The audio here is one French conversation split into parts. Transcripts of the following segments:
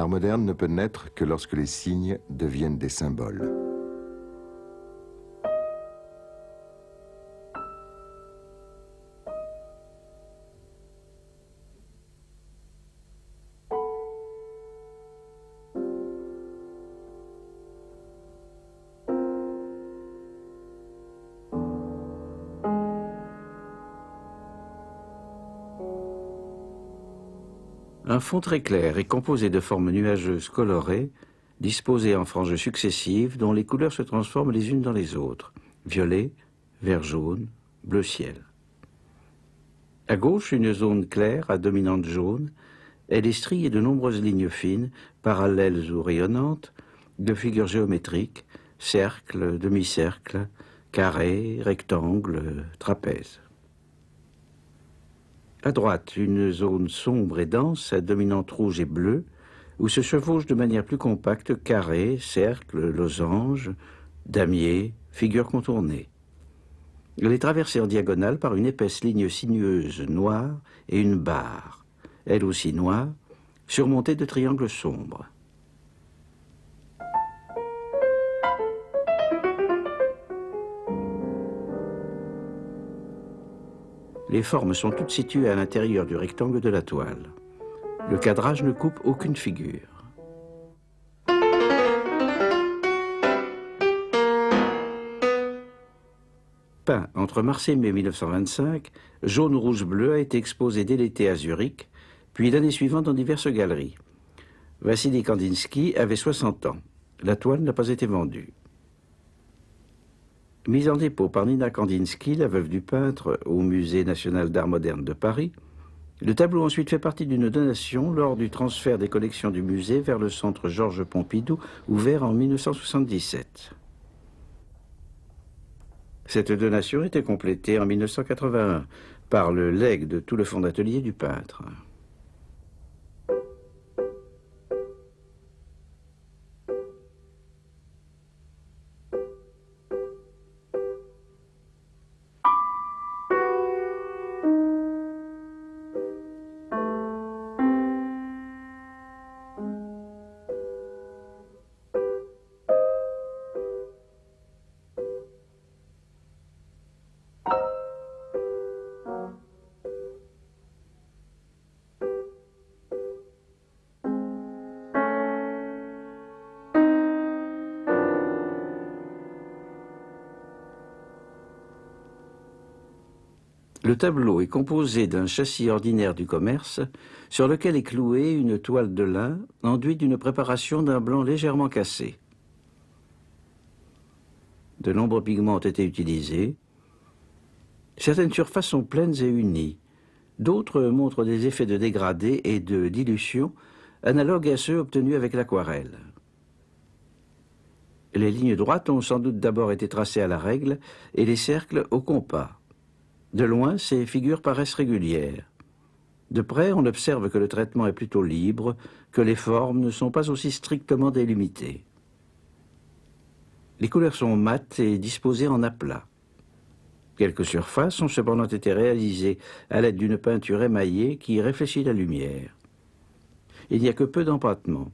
L'art moderne ne peut naître que lorsque les signes deviennent des symboles. Un fond très clair est composé de formes nuageuses colorées, disposées en franges successives dont les couleurs se transforment les unes dans les autres. Violet, vert jaune, bleu ciel. À gauche, une zone claire à dominante jaune. Elle est striée de nombreuses lignes fines, parallèles ou rayonnantes, de figures géométriques, cercles, demi-cercles, carrés, rectangles, trapèzes. À droite, une zone sombre et dense à dominante rouge et bleue, où se chevauchent de manière plus compacte carrés, cercles, losanges, damiers, figures contournées. Elle est traversée en diagonale par une épaisse ligne sinueuse noire et une barre, elle aussi noire, surmontée de triangles sombres. Les formes sont toutes situées à l'intérieur du rectangle de la toile. Le cadrage ne coupe aucune figure. Peint entre mars et mai 1925, Jaune, rouge, bleu a été exposé dès l'été à Zurich, puis l'année suivante dans diverses galeries. Vassili Kandinsky avait 60 ans. La toile n'a pas été vendue. Mise en dépôt par Nina Kandinsky, la veuve du peintre, au Musée national d'art moderne de Paris, le tableau ensuite fait partie d'une donation lors du transfert des collections du musée vers le centre Georges Pompidou, ouvert en 1977. Cette donation était complétée en 1981 par le legs de tout le fonds d'atelier du peintre. Le tableau est composé d'un châssis ordinaire du commerce sur lequel est clouée une toile de lin enduite d'une préparation d'un blanc légèrement cassé. De nombreux pigments ont été utilisés. Certaines surfaces sont pleines et unies. D'autres montrent des effets de dégradé et de dilution analogues à ceux obtenus avec l'aquarelle. Les lignes droites ont sans doute d'abord été tracées à la règle et les cercles au compas. De loin, ces figures paraissent régulières. De près, on observe que le traitement est plutôt libre, que les formes ne sont pas aussi strictement délimitées. Les couleurs sont mates et disposées en aplats. Quelques surfaces ont cependant été réalisées à l'aide d'une peinture émaillée qui réfléchit la lumière. Il n'y a que peu d'empattements.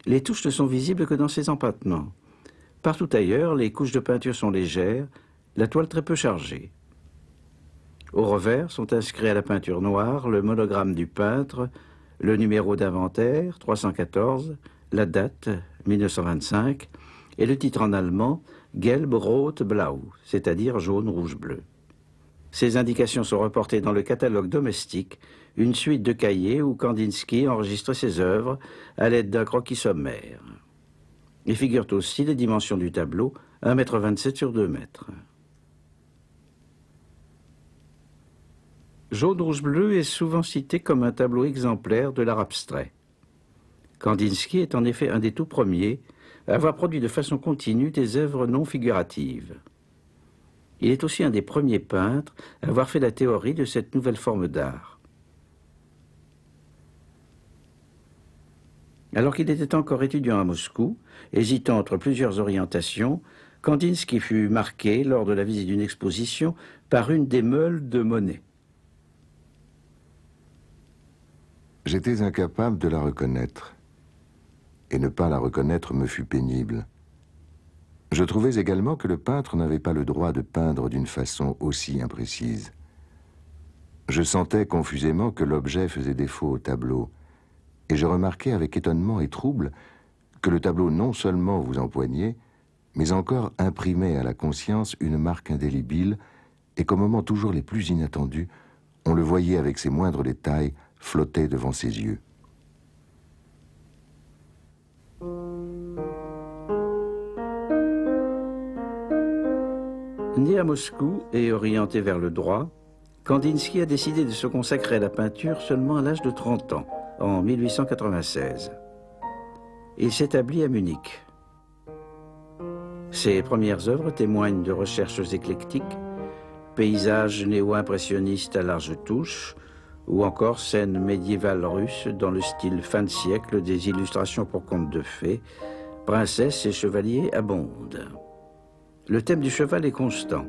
Les touches ne sont visibles que dans ces empattements. Partout ailleurs, les couches de peinture sont légères, la toile très peu chargée. Au revers sont inscrits à la peinture noire le monogramme du peintre, le numéro d'inventaire, 314, la date, 1925, et le titre en allemand, Gelb, Rot, Blau, c'est-à-dire jaune, rouge, bleu. Ces indications sont reportées dans le catalogue domestique, une suite de cahiers où Kandinsky enregistrait ses œuvres à l'aide d'un croquis sommaire. Il figurent aussi les dimensions du tableau, 1,27 m sur 2 m. Jaune, rouge, bleu est souvent cité comme un tableau exemplaire de l'art abstrait. Kandinsky est en effet un des tout premiers à avoir produit de façon continue des œuvres non figuratives. Il est aussi un des premiers peintres à avoir fait la théorie de cette nouvelle forme d'art. Alors qu'il était encore étudiant à Moscou, hésitant entre plusieurs orientations, Kandinsky fut marqué, lors de la visite d'une exposition, par une des meules de Monet. J'étais incapable de la reconnaître. et ne pas la reconnaître me fut pénible. Je trouvais également que le peintre n'avait pas le droit de peindre d'une façon aussi imprécise. Je sentais confusément que l'objet faisait défaut au tableau, et je remarquais avec étonnement et trouble que le tableau non seulement vous empoignait, mais encore imprimait à la conscience une marque indélébile, et qu'au moment toujours les plus inattendus, on le voyait avec ses moindres détails flotter devant ses yeux. Né à Moscou et orienté vers le droit, Kandinsky a décidé de se consacrer à la peinture seulement à l'âge de 30 ans, en 1896. Il s'établit à Munich. Ses premières œuvres témoignent de recherches éclectiques, paysages néo-impressionnistes à large touche, ou encore scènes médiévales russes dans le style fin de siècle des illustrations pour contes de fées, princesses et chevaliers abondent. Le thème du cheval est constant.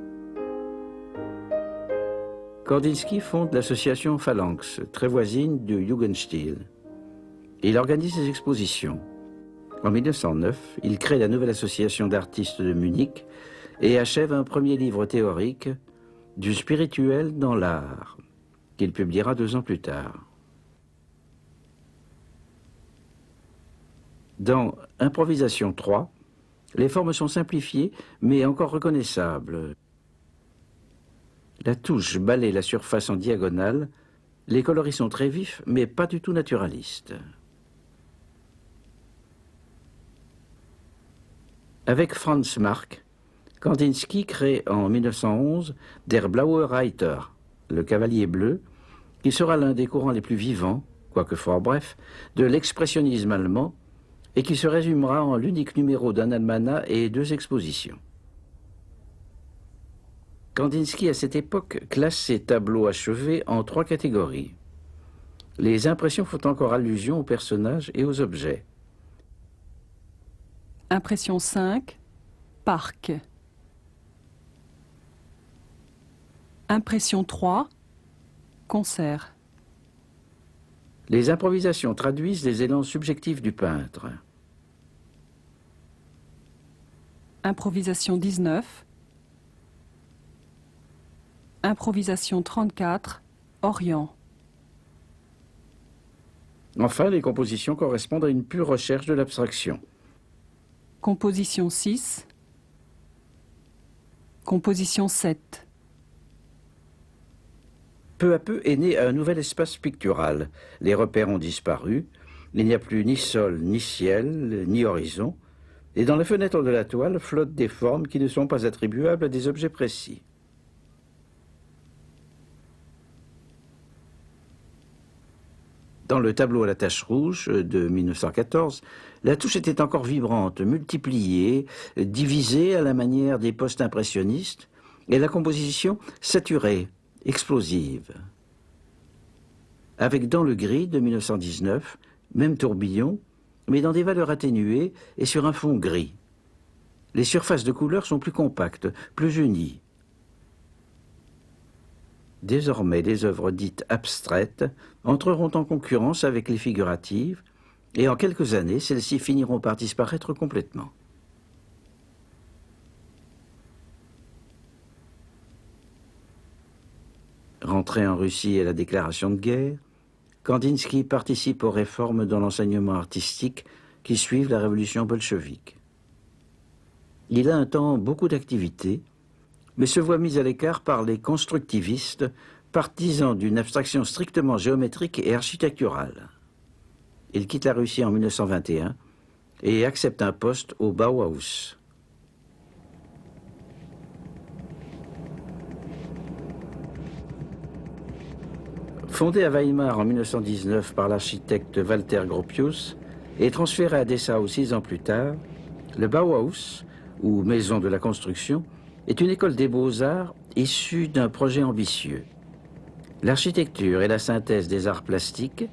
Kandinsky fonde l'association Phalanx, très voisine du Jugendstil. Il organise des expositions. En 1909, il crée la nouvelle association d'artistes de Munich et achève un premier livre théorique, Du spirituel dans l'art, qu'il publiera 2 ans plus tard. Dans Improvisation 3, les formes sont simplifiées, mais encore reconnaissables. La touche balaie la surface en diagonale, les coloris sont très vifs, mais pas du tout naturalistes. Avec Franz Marc, Kandinsky crée en 1911 Der Blaue Reiter, le cavalier bleu, qui sera l'un des courants les plus vivants, quoique fort bref, de l'expressionnisme allemand, et qui se résumera en l'unique numéro d'un almanach et 2 expositions. Kandinsky, à cette époque, classe ses tableaux achevés en 3 catégories. Les impressions font encore allusion aux personnages et aux objets. Impression 5, parc. Impression 3, concert. Les improvisations traduisent les élans subjectifs du peintre. Improvisation 19. Improvisation 34, Orient. Enfin, les compositions correspondent à une pure recherche de l'abstraction. Composition 6. Composition 7. Peu à peu est né un nouvel espace pictural. Les repères ont disparu, il n'y a plus ni sol, ni ciel, ni horizon, et dans les fenêtres de la toile flottent des formes qui ne sont pas attribuables à des objets précis. Dans le tableau à la tache rouge de 1914, la touche était encore vibrante, multipliée, divisée à la manière des post-impressionnistes, et la composition saturée, explosive. Avec Dans le gris de 1919, même tourbillon, mais dans des valeurs atténuées et sur un fond gris. Les surfaces de couleurs sont plus compactes, plus unies. Désormais, les œuvres dites abstraites entreront en concurrence avec les figuratives, et en quelques années, celles-ci finiront par disparaître complètement. Rentré en Russie à la déclaration de guerre, Kandinsky participe aux réformes dans l'enseignement artistique qui suivent la révolution bolchevique. Il a un temps beaucoup d'activités, mais se voit mis à l'écart par les constructivistes, partisans d'une abstraction strictement géométrique et architecturale. Il quitte la Russie en 1921 et accepte un poste au Bauhaus. Fondé à Weimar en 1919 par l'architecte Walter Gropius et transféré à Dessau 6 ans plus tard, le Bauhaus, ou Maison de la Construction, est une école des beaux-arts issue d'un projet ambitieux. L'architecture et la synthèse des arts plastiques,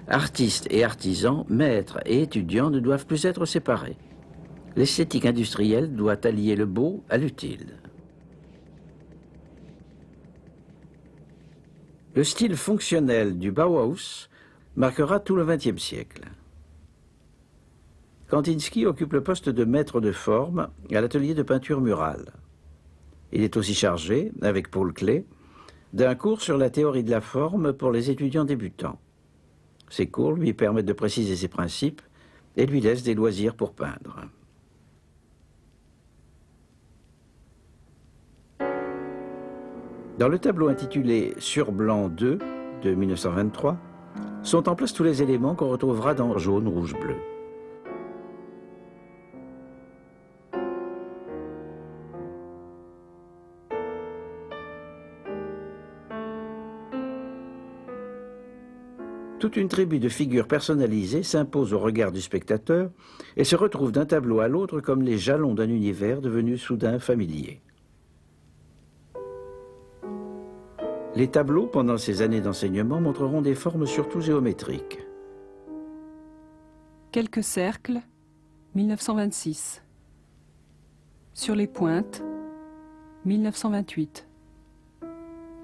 artistes et artisans, maîtres et étudiants ne doivent plus être séparés. L'esthétique industrielle doit allier le beau à l'utile. Le style fonctionnel du Bauhaus marquera tout le XXe siècle. Kandinsky occupe le poste de maître de forme à l'atelier de peinture murale. Il est aussi chargé, avec Paul Klee, d'un cours sur la théorie de la forme pour les étudiants débutants. Ces cours lui permettent de préciser ses principes et lui laissent des loisirs pour peindre. Dans le tableau intitulé Sur blanc 2 de 1923, sont en place tous les éléments qu'on retrouvera dans Jaune, Rouge, Bleu. Toute une tribu de figures personnalisées s'impose au regard du spectateur et se retrouve d'un tableau à l'autre comme les jalons d'un univers devenu soudain familier. Les tableaux, pendant ces années d'enseignement, montreront des formes surtout géométriques. Quelques cercles, 1926. Sur les pointes, 1928.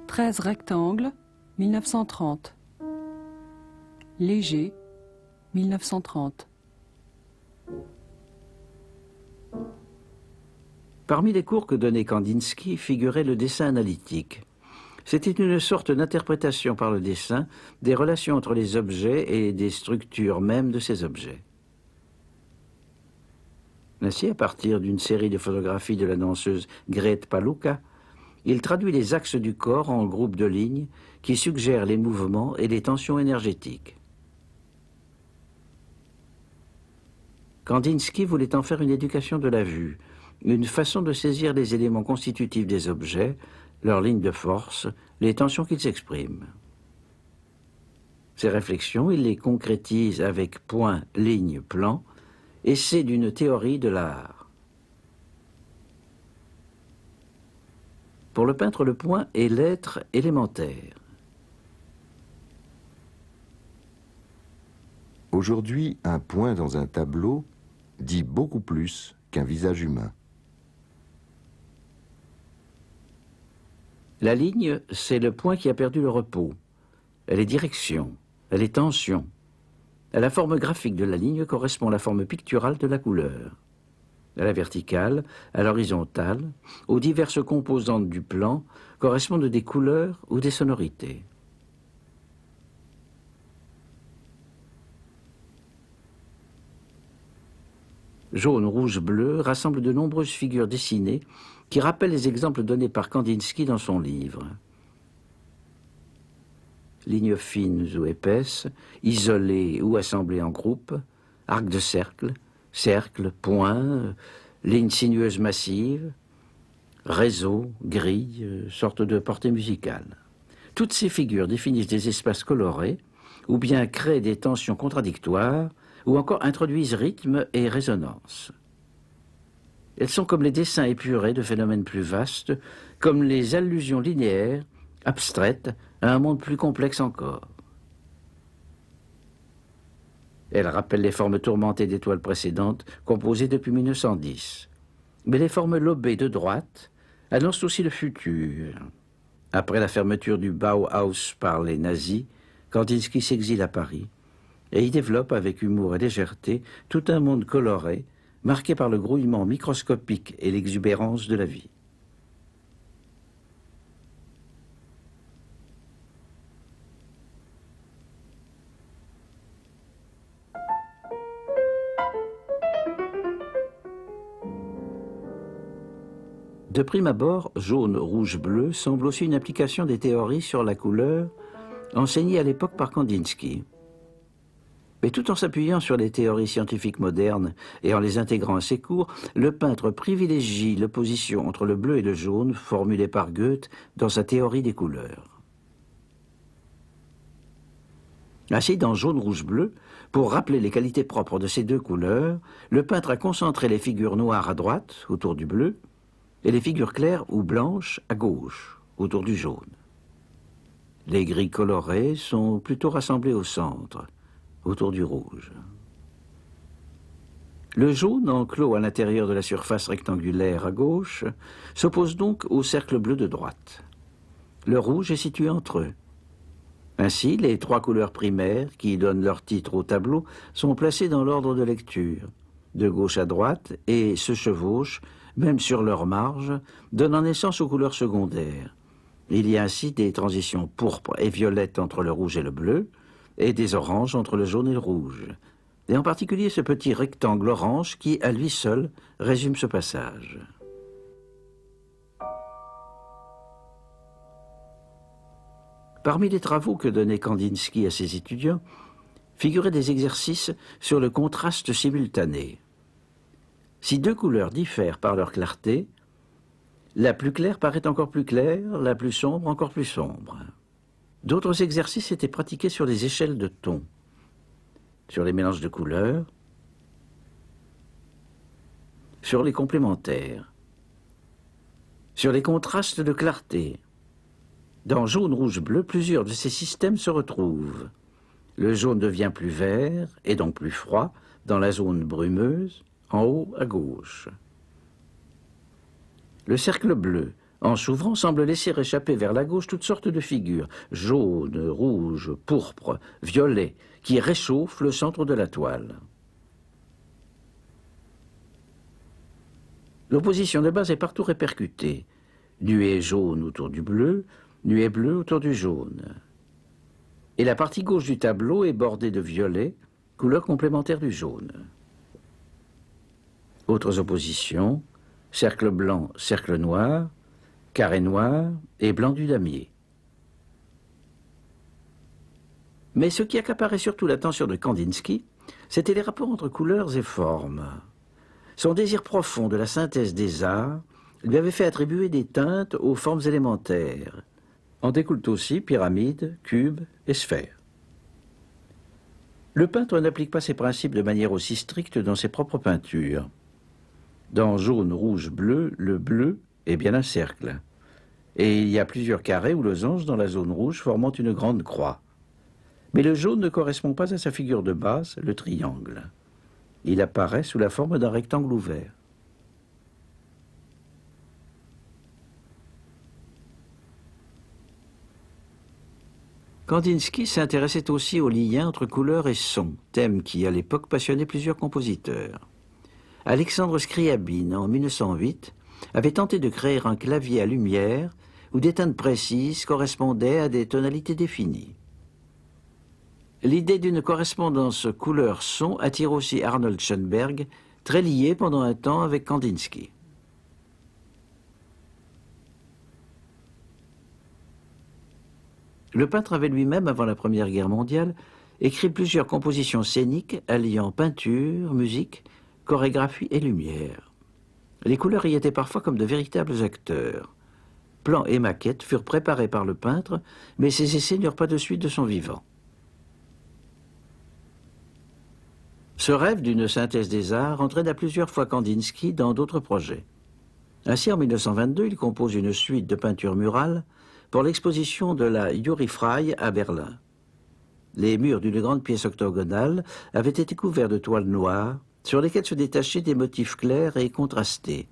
13 rectangles, 1930. Léger, 1930. Parmi les cours que donnait Kandinsky figurait le dessin analytique. C'était une sorte d'interprétation par le dessin des relations entre les objets et des structures mêmes de ces objets. Ainsi, à partir d'une série de photographies de la danseuse Grete Paluca, il traduit les axes du corps en groupes de lignes qui suggèrent les mouvements et les tensions énergétiques. Kandinsky voulait en faire une éducation de la vue, une façon de saisir les éléments constitutifs des objets, leurs lignes de force, les tensions qu'ils expriment. Ces réflexions, il les concrétise avec point, ligne, plan, essai d'une théorie de l'art. Pour le peintre, le point est l'être élémentaire. Aujourd'hui, un point dans un tableau dit beaucoup plus qu'un visage humain. La ligne, c'est le point qui a perdu le repos. Elle est direction, elle est tension. À la forme graphique de la ligne correspond la forme picturale de la couleur. À la verticale, à l'horizontale, aux diverses composantes du plan correspondent des couleurs ou des sonorités. Jaune, rouge, bleu rassemble de nombreuses figures dessinées qui rappellent les exemples donnés par Kandinsky dans son livre. Lignes fines ou épaisses, isolées ou assemblées en groupe, arcs de cercle, cercles, points, lignes sinueuses massives, réseaux, grilles, sortes de portées musicales. Toutes ces figures définissent des espaces colorés ou bien créent des tensions contradictoires ou encore introduisent rythme et résonance. Elles sont comme les dessins épurés de phénomènes plus vastes, comme les allusions linéaires, abstraites, à un monde plus complexe encore. Elles rappellent les formes tourmentées d'étoiles précédentes, composées depuis 1910. Mais les formes lobées de droite annoncent aussi le futur. Après la fermeture du Bauhaus par les nazis, Kandinsky s'exile à Paris et y développe avec humour et légèreté tout un monde coloré, marqué par le grouillement microscopique et l'exubérance de la vie. De prime abord, jaune, rouge, bleu semble aussi une application des théories sur la couleur enseignées à l'époque par Kandinsky. Mais tout en s'appuyant sur les théories scientifiques modernes et en les intégrant à ses cours, le peintre privilégie l'opposition entre le bleu et le jaune formulée par Goethe dans sa théorie des couleurs. Ainsi, dans Jaune, Rouge, Bleu, pour rappeler les qualités propres de ces deux couleurs, le peintre a concentré les figures noires à droite, autour du bleu, et les figures claires ou blanches à gauche, autour du jaune. Les grilles colorées sont plutôt rassemblées au centre, autour du rouge. Le jaune, enclos à l'intérieur de la surface rectangulaire à gauche, s'oppose donc au cercle bleu de droite. Le rouge est situé entre eux. Ainsi, les trois couleurs primaires, qui donnent leur titre au tableau, sont placées dans l'ordre de lecture. de gauche à droite, et se chevauchent, même sur leur marge, donnant naissance aux couleurs secondaires. Il y a ainsi des transitions pourpres et violettes entre le rouge et le bleu, et des oranges entre le jaune et le rouge. Et en particulier ce petit rectangle orange qui, à lui seul, résume ce passage. Parmi les travaux que donnait Kandinsky à ses étudiants, figuraient des exercices sur le contraste simultané. Si deux couleurs diffèrent par leur clarté, la plus claire paraît encore plus claire, la plus sombre encore plus sombre. D'autres exercices étaient pratiqués sur les échelles de tons, sur les mélanges de couleurs, sur les complémentaires, sur les contrastes de clarté. Dans jaune, rouge, bleu, plusieurs de ces systèmes se retrouvent. Le jaune devient plus vert et donc plus froid dans la zone brumeuse, en haut à gauche. Le cercle bleu, en s'ouvrant, semble laisser échapper vers la gauche toutes sortes de figures, jaune, rouge, pourpre, violet, qui réchauffent le centre de la toile. L'opposition de base est partout répercutée. Nuée jaune autour du bleu, nuée bleue autour du jaune. Et la partie gauche du tableau est bordée de violet, couleur complémentaire du jaune. Autres oppositions, cercle blanc, cercle noir, carré noir et blanc du damier. Mais ce qui accaparait surtout l'attention de Kandinsky, c'était les rapports entre couleurs et formes. Son désir profond de la synthèse des arts lui avait fait attribuer des teintes aux formes élémentaires. En découlent aussi pyramides, cubes et sphères. Le peintre n'applique pas ces principes de manière aussi stricte dans ses propres peintures. Dans jaune, rouge, bleu, le bleu est bien un cercle. Et il y a plusieurs carrés ou losanges dans la zone rouge formant une grande croix. Mais le jaune ne correspond pas à sa figure de base, le triangle. Il apparaît sous la forme d'un rectangle ouvert. Kandinsky s'intéressait aussi au lien entre couleurs et son, thème qui, à l'époque, passionnait plusieurs compositeurs. Alexandre Scriabine, en 1908, avait tenté de créer un clavier à lumière où des teintes précises correspondaient à des tonalités définies. L'idée d'une correspondance couleur-son attire aussi Arnold Schoenberg, très lié pendant un temps avec Kandinsky. Le peintre avait lui-même, avant la Première Guerre mondiale, écrit plusieurs compositions scéniques alliant peinture, musique, chorégraphie et lumière. Les couleurs y étaient parfois comme de véritables acteurs. Plans et maquettes furent préparés par le peintre, mais ces essais n'eurent pas de suite de son vivant. Ce rêve d'une synthèse des arts entraîna plusieurs fois Kandinsky dans d'autres projets. Ainsi, en 1922, il compose une suite de peintures murales pour l'exposition de la Jury-Frei à Berlin. Les murs d'une grande pièce octogonale avaient été couverts de toiles noires, sur lesquelles se détachaient des motifs clairs et contrastés.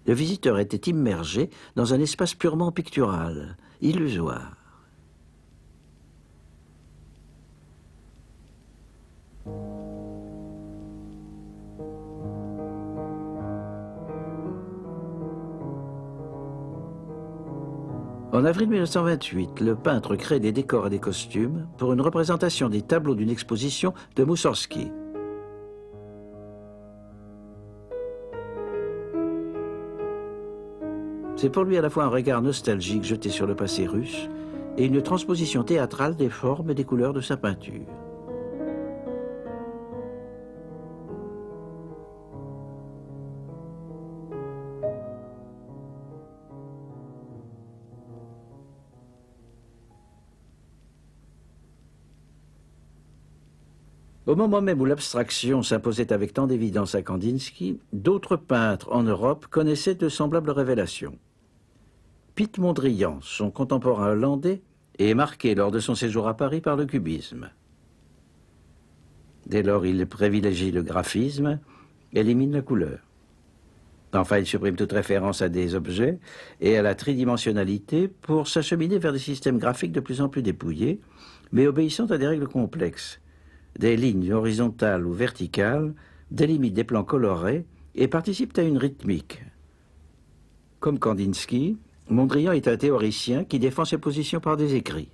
Le visiteur était immergé dans un espace purement pictural, illusoire. En avril 1928, le peintre crée des décors et des costumes pour une représentation des tableaux d'une exposition de Moussorgsky. C'est pour lui à la fois un regard nostalgique jeté sur le passé russe et une transposition théâtrale des formes et des couleurs de sa peinture. Au moment même où l'abstraction s'imposait avec tant d'évidence à Kandinsky, d'autres peintres en Europe connaissaient de semblables révélations. Piet Mondrian, son contemporain hollandais, est marqué lors de son séjour à Paris par le cubisme. Dès lors, il privilégie le graphisme, élimine la couleur. Enfin, il supprime toute référence à des objets et à la tridimensionnalité pour s'acheminer vers des systèmes graphiques de plus en plus dépouillés, mais obéissant à des règles complexes. Des lignes horizontales ou verticales délimitent des plans colorés et participent à une rythmique. Comme Kandinsky, Mondrian est un théoricien qui défend ses positions par des écrits.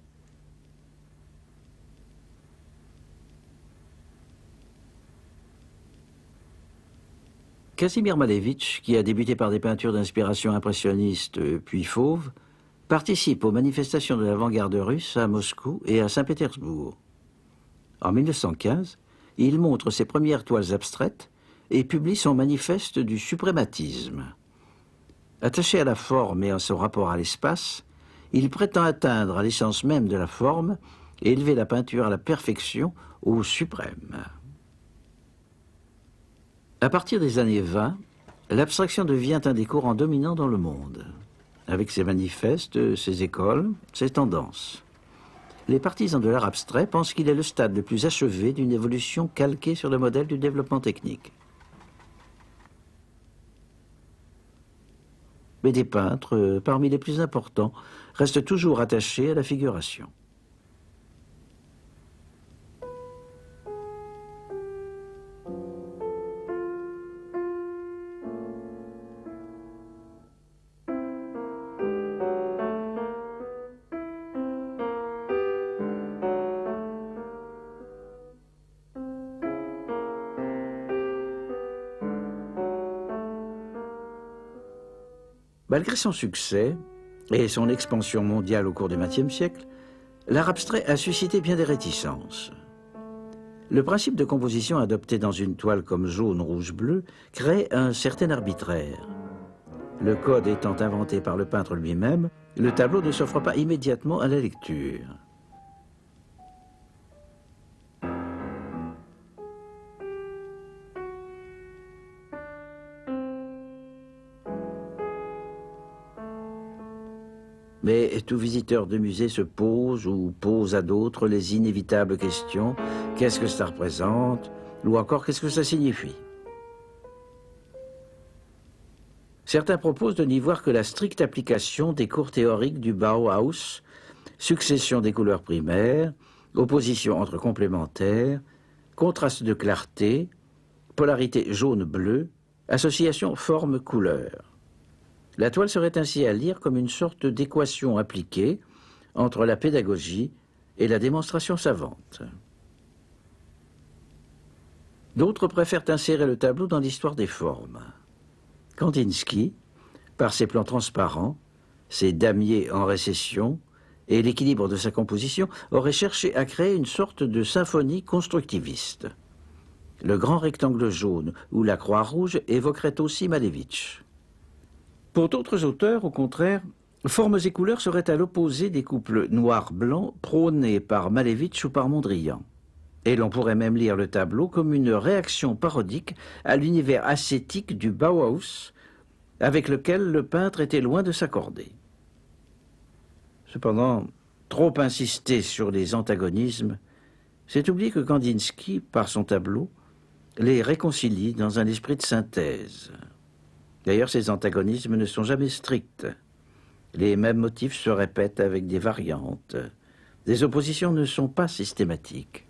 Casimir Malevich, qui a débuté par des peintures d'inspiration impressionniste puis fauve, participe aux manifestations de l'avant-garde russe à Moscou et à Saint-Pétersbourg. En 1915, il montre ses premières toiles abstraites et publie son manifeste du suprématisme. Attaché à la forme et à son rapport à l'espace, il prétend atteindre à l'essence même de la forme et élever la peinture à la perfection, au suprême. À partir des années 20, l'abstraction devient un des courants dominants dans le monde, avec ses manifestes, ses écoles, ses tendances. Les partisans de l'art abstrait pensent qu'il est le stade le plus achevé d'une évolution calquée sur le modèle du développement technique. Mais des peintres, parmi les plus importants, restent toujours attachés à la figuration. Malgré son succès et son expansion mondiale au cours du XXe siècle, l'art abstrait a suscité bien des réticences. Le principe de composition adopté dans une toile comme jaune, rouge, bleu crée un certain arbitraire. Le code étant inventé par le peintre lui-même, le tableau ne s'offre pas immédiatement à la lecture. Mais tout visiteur de musée se pose ou pose à d'autres les inévitables questions. Qu'est-ce que ça représente? Ou encore, qu'est-ce que ça signifie? Certains proposent de n'y voir que la stricte application des cours théoriques du Bauhaus, succession des couleurs primaires, opposition entre complémentaires, contraste de clarté, polarité jaune-bleu, association forme-couleur. La toile serait ainsi à lire comme une sorte d'équation appliquée entre la pédagogie et la démonstration savante. D'autres préfèrent insérer le tableau dans l'histoire des formes. Kandinsky, par ses plans transparents, ses damiers en récession et l'équilibre de sa composition, aurait cherché à créer une sorte de symphonie constructiviste. Le grand rectangle jaune ou la croix rouge évoquerait aussi Malevich. Pour d'autres auteurs, au contraire, formes et couleurs seraient à l'opposé des couples noir-blanc prônés par Malevich ou par Mondrian. Et l'on pourrait même lire le tableau comme une réaction parodique à l'univers ascétique du Bauhaus, avec lequel le peintre était loin de s'accorder. Cependant, trop insister sur les antagonismes, c'est oublier que Kandinsky, par son tableau, les réconcilie dans un esprit de synthèse. D'ailleurs, ces antagonismes ne sont jamais stricts. Les mêmes motifs se répètent avec des variantes. Des oppositions ne sont pas systématiques.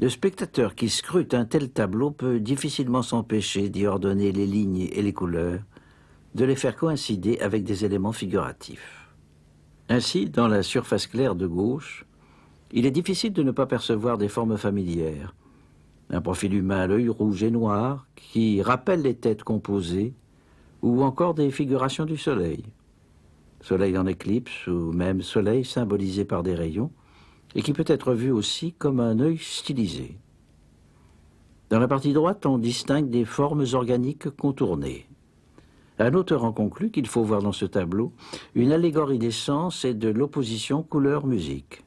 Le spectateur qui scrute un tel tableau peut difficilement s'empêcher d'y ordonner les lignes et les couleurs, de les faire coïncider avec des éléments figuratifs. Ainsi, dans la surface claire de gauche, il est difficile de ne pas percevoir des formes familières. Un profil humain à l'œil rouge et noir qui rappelle les têtes composées ou encore des figurations du soleil. Soleil en éclipse ou même soleil symbolisé par des rayons et qui peut être vu aussi comme un œil stylisé. Dans la partie droite, on distingue des formes organiques contournées. Un auteur en conclut qu'il faut voir dans ce tableau une allégorie des sens et de l'opposition couleur-musique.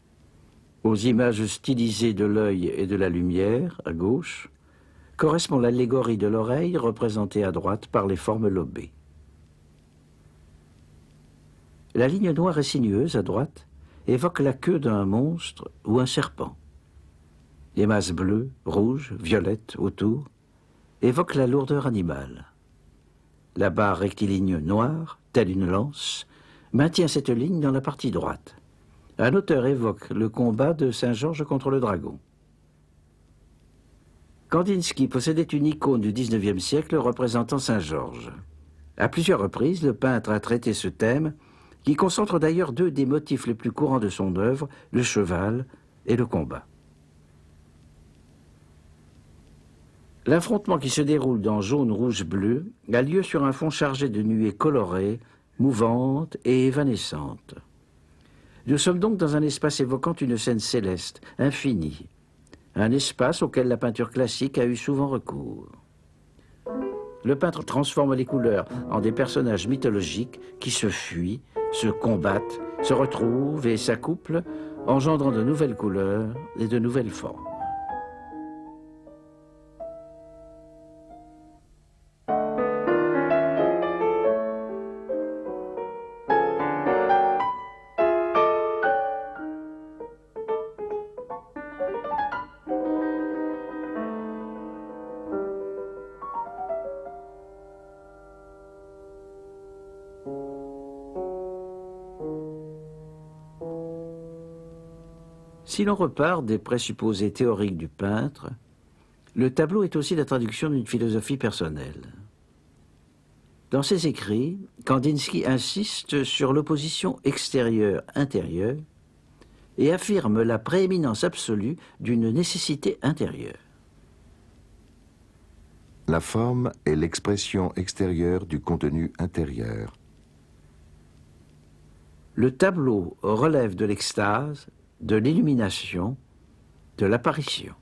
Aux images stylisées de l'œil et de la lumière, à gauche, correspond l'allégorie de l'oreille représentée à droite par les formes lobées. La ligne noire et sinueuse, à droite, évoque la queue d'un monstre ou un serpent. Les masses bleues, rouges, violettes autour évoquent la lourdeur animale. La barre rectiligne noire, telle une lance, maintient cette ligne dans la partie droite. Un auteur évoque le combat de Saint Georges contre le dragon. Kandinsky possédait une icône du XIXe siècle représentant Saint Georges. À plusieurs reprises, le peintre a traité ce thème, qui concentre d'ailleurs deux des motifs les plus courants de son œuvre, le cheval et le combat. L'affrontement qui se déroule dans jaune, rouge, bleu a lieu sur un fond chargé de nuées colorées, mouvantes et évanescentes. Nous sommes donc dans un espace évoquant une scène céleste, infinie, un espace auquel la peinture classique a eu souvent recours. Le peintre transforme les couleurs en des personnages mythologiques qui se fuient, se combattent, se retrouvent et s'accouplent, engendrant de nouvelles couleurs et de nouvelles formes. Si l'on repart des présupposés théoriques du peintre, le tableau est aussi la traduction d'une philosophie personnelle. Dans ses écrits, Kandinsky insiste sur l'opposition extérieure-intérieure et affirme la prééminence absolue d'une nécessité intérieure. La forme est l'expression extérieure du contenu intérieur. Le tableau relève de l'extase, de l'illumination, de l'apparition.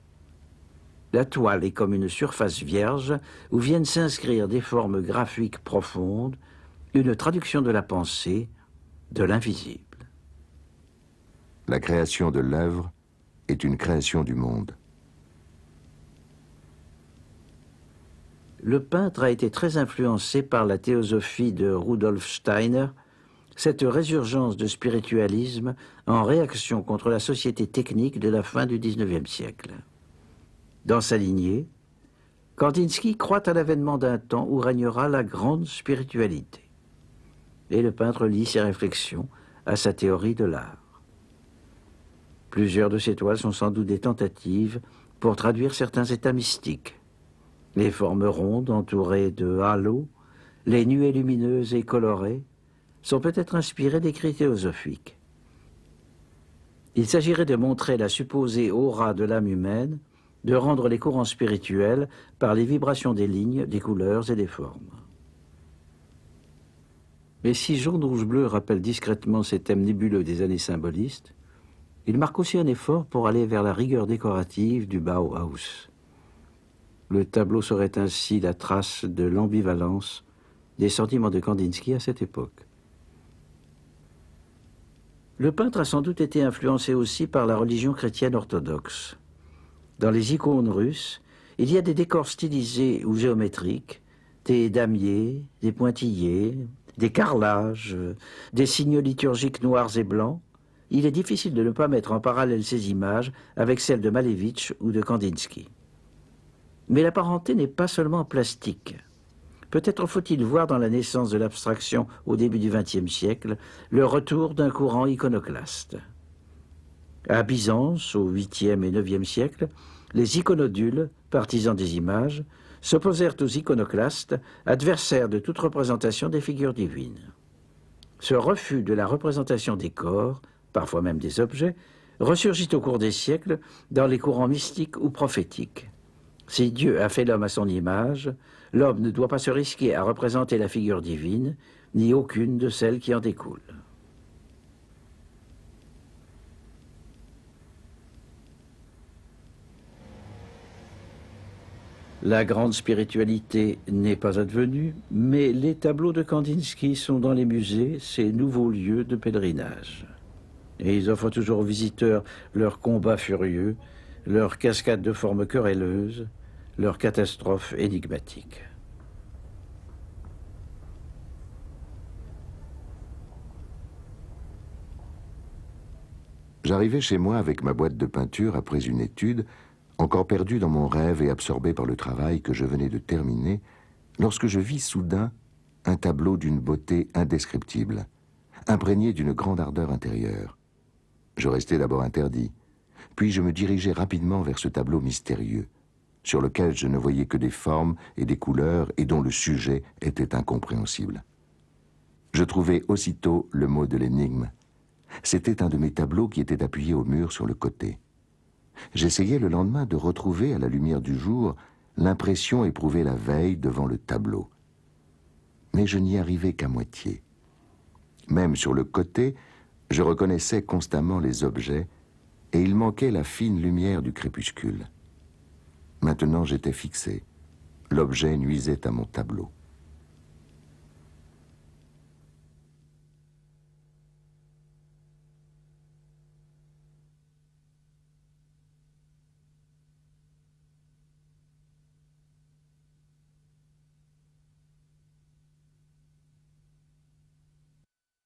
La toile est comme une surface vierge où viennent s'inscrire des formes graphiques profondes, une traduction de la pensée, de l'invisible. La création de l'œuvre est une création du monde. Le peintre a été très influencé par la théosophie de Rudolf Steiner, cette résurgence de spiritualisme en réaction contre la société technique de la fin du XIXe siècle. Dans sa lignée, Kandinsky croit à l'avènement d'un temps où régnera la grande spiritualité. Et le peintre lie ses réflexions à sa théorie de l'art. Plusieurs de ses toiles sont sans doute des tentatives pour traduire certains états mystiques. Les formes rondes entourées de halos, les nuées lumineuses et colorées, sont peut-être inspirés d'écrits théosophiques. Il s'agirait de montrer la supposée aura de l'âme humaine, de rendre les courants spirituels par les vibrations des lignes, des couleurs et des formes. Mais si jaune, rouge, bleu rappelle discrètement ces thèmes nébuleux des années symbolistes, il marque aussi un effort pour aller vers la rigueur décorative du Bauhaus. Le tableau serait ainsi la trace de l'ambivalence des sentiments de Kandinsky à cette époque. Le peintre a sans doute été influencé aussi par la religion chrétienne orthodoxe. Dans les icônes russes, il y a des décors stylisés ou géométriques, des damiers, des pointillés, des carrelages, des signes liturgiques noirs et blancs. Il est difficile de ne pas mettre en parallèle ces images avec celles de Malevich ou de Kandinsky. Mais la parenté n'est pas seulement plastique. Peut-être faut-il voir dans la naissance de l'abstraction au début du XXe siècle le retour d'un courant iconoclaste. À Byzance, au 8e et 9e siècle, les iconodules, partisans des images, s'opposèrent aux iconoclastes, adversaires de toute représentation des figures divines. Ce refus de la représentation des corps, parfois même des objets, ressurgit au cours des siècles dans les courants mystiques ou prophétiques. Si Dieu a fait l'homme à son image, l'homme ne doit pas se risquer à représenter la figure divine, ni aucune de celles qui en découlent. La grande spiritualité n'est pas advenue, mais les tableaux de Kandinsky sont dans les musées, ces nouveaux lieux de pèlerinage. Et ils offrent toujours aux visiteurs leurs combats furieux, leurs cascades de formes querelleuses, leurs catastrophes énigmatiques. J'arrivais chez moi avec ma boîte de peinture après une étude, encore perdu dans mon rêve et absorbé par le travail que je venais de terminer, lorsque je vis soudain un tableau d'une beauté indescriptible, imprégné d'une grande ardeur intérieure. Je restai d'abord interdit, puis je me dirigeai rapidement vers ce tableau mystérieux, sur lequel je ne voyais que des formes et des couleurs et dont le sujet était incompréhensible. Je trouvai aussitôt le mot de l'énigme. C'était un de mes tableaux qui était appuyé au mur sur le côté. J'essayai le lendemain de retrouver à la lumière du jour l'impression éprouvée la veille devant le tableau. Mais je n'y arrivai qu'à moitié. Même sur le côté, je reconnaissais constamment les objets et il manquait la fine lumière du crépuscule. Maintenant j'étais fixé. L'objet nuisait à mon tableau.